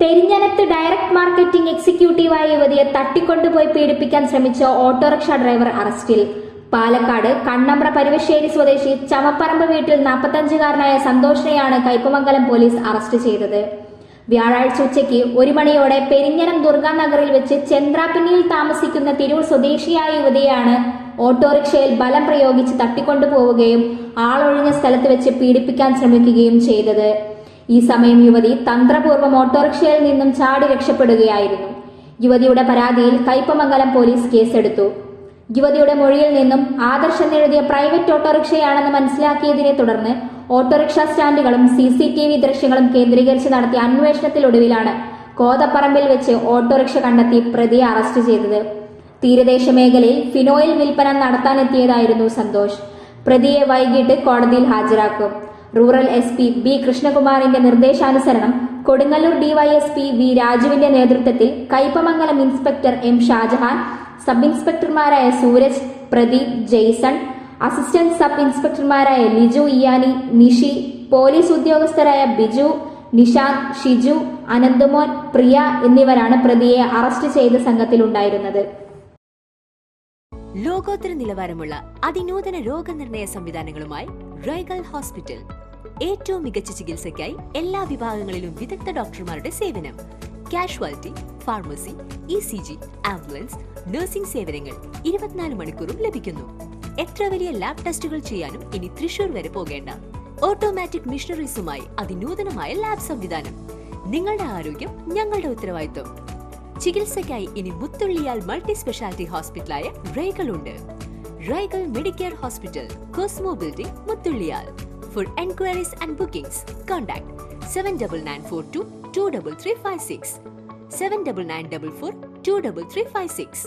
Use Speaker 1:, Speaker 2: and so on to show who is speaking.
Speaker 1: പെരിഞ്ഞനത്ത് direct marketing എക്സിക്യൂട്ടീവായ യുവതിയെ തട്ടിക്കൊണ്ടുപോയി പീഡിപ്പിക്കാൻ ശ്രമിച്ച ഓട്ടോറിക്ഷ ഡ്രൈവർ അറസ്റ്റിൽ. പാലക്കാട് കണ്ണമ്പ്ര പരുവശ്ശേരി സ്വദേശി ചമപ്പറമ്പ് വീട്ടിൽ 45-കാരനായ സന്തോഷിനെയാണ് കയ്പമംഗലം പോലീസ് അറസ്റ്റ് ചെയ്തത്. വ്യാഴാഴ്ച ഉച്ചയ്ക്ക് 1 മണിയോടെ പെരിഞ്ഞനം ദുർഗാനഗറിൽ വെച്ച് ചെന്ത്രാപ്പിന്നിയിൽ താമസിക്കുന്ന തിരൂർ സ്വദേശിയായ യുവതിയെയാണ് ഓട്ടോറിക്ഷയിൽ ബലം പ്രയോഗിച്ച് തട്ടിക്കൊണ്ടുപോവുകയും ആളൊഴിഞ്ഞ സ്ഥലത്ത് വെച്ച് പീഡിപ്പിക്കാൻ ശ്രമിക്കുകയും ചെയ്തത്. ഈ സമയം യുവതി തന്ത്രപൂർവ്വം ഓട്ടോറിക്ഷയിൽ നിന്നും ചാടി രക്ഷപ്പെടുകയായിരുന്നു. യുവതിയുടെ പരാതിയിൽ കയ്പമംഗലം പോലീസ് കേസെടുത്തു. യുവതിയുടെ മൊഴിയിൽ നിന്നും ആദർശ് എഴുതിയ പ്രൈവറ്റ് ഓട്ടോറിക്ഷയാണെന്ന് മനസ്സിലാക്കിയതിനെ തുടർന്ന് ഓട്ടോറിക്ഷ സ്റ്റാൻഡുകളും CCTV ദൃശ്യങ്ങളും കേന്ദ്രീകരിച്ച് നടത്തിയ അന്വേഷണത്തിലൊടുവിലാണ് കോതപ്പറമ്പിൽ വെച്ച് ഓട്ടോറിക്ഷ കണ്ടെത്തി പ്രതിയെ അറസ്റ്റ് ചെയ്തത്. തീരദേശ മേഖലയിൽ ഫിനോയിൽ വിൽപ്പന നടത്താനെത്തിയതായിരുന്നു സന്തോഷ്. പ്രതിയെ വൈകിട്ട് കോടതിയിൽ ഹാജരാക്കും. റൂറൽ SP B കൃഷ്ണകുമാറിന്റെ നിർദ്ദേശാനുസരണം കൊടുങ്ങല്ലൂർ DYSP V രാജുവിന്റെ നേതൃത്വത്തിൽ Kaipamangalam inspector M Shajahan, sub ഇൻസ്പെക്ടർമാരായ സൂരജ്, പ്രദീപ്, ജെയ്സൺ, അസിസ്റ്റന്റ് സബ് ഇൻസ്പെക്ടർമാരായ ലിജു, ഇയാനി, നിഷി, പോലീസ് ഉദ്യോഗസ്ഥരായ ബിജു, നിഷാന്ത്, ഷിജു, അനന്തുമോൻ, പ്രിയ എന്നിവരാണ് പ്രതിയെ അറസ്റ്റ് ചെയ്ത സംഘത്തിലുണ്ടായിരുന്നത്.
Speaker 2: ലോകോത്തര നിലവാരമുള്ള അതിനൂതന രോഗനിർണയ സംവിധാനങ്ങളുമായി റൈഗൽ ഹോസ്പിറ്റൽ. ഏറ്റവും മികച്ച ചികിത്സയ്ക്കായി എല്ലാ വിഭാഗങ്ങളിലും വിദഗ്ധ ഡോക്ടർമാരുടെ സേവനം. Casualty, pharmacy, ECG, ambulance, nursing സേവനങ്ങൾ 24 മണിക്കൂറും ലഭിക്കുന്നു. എത്ര വലിയ ലാബ് ടെസ്റ്റുകൾ ചെയ്യാനും ഇനി തൃശൂർ വരെ പോകേണ്ട. ഓട്ടോമാറ്റിക് മിഷനറീസുമായി അതിനൂതനമായ ലാബ് സംവിധാനം. നിങ്ങളുടെ ആരോഗ്യം ഞങ്ങളുടെ ഉത്തരവാദിത്വം. ചികിത്സയ്ക്കായി ഇനി മുത്തുള്ളിയാൽ മൾട്ടി സ്പെഷ്യാലിറ്റി ഹോസ്പിറ്റലായ റൈഗൽ ഉണ്ട്. Raigal Medicare hospital, Cosmo building, Muthulliyal. For enquiries and bookings, contact 7994223356, 7994423356.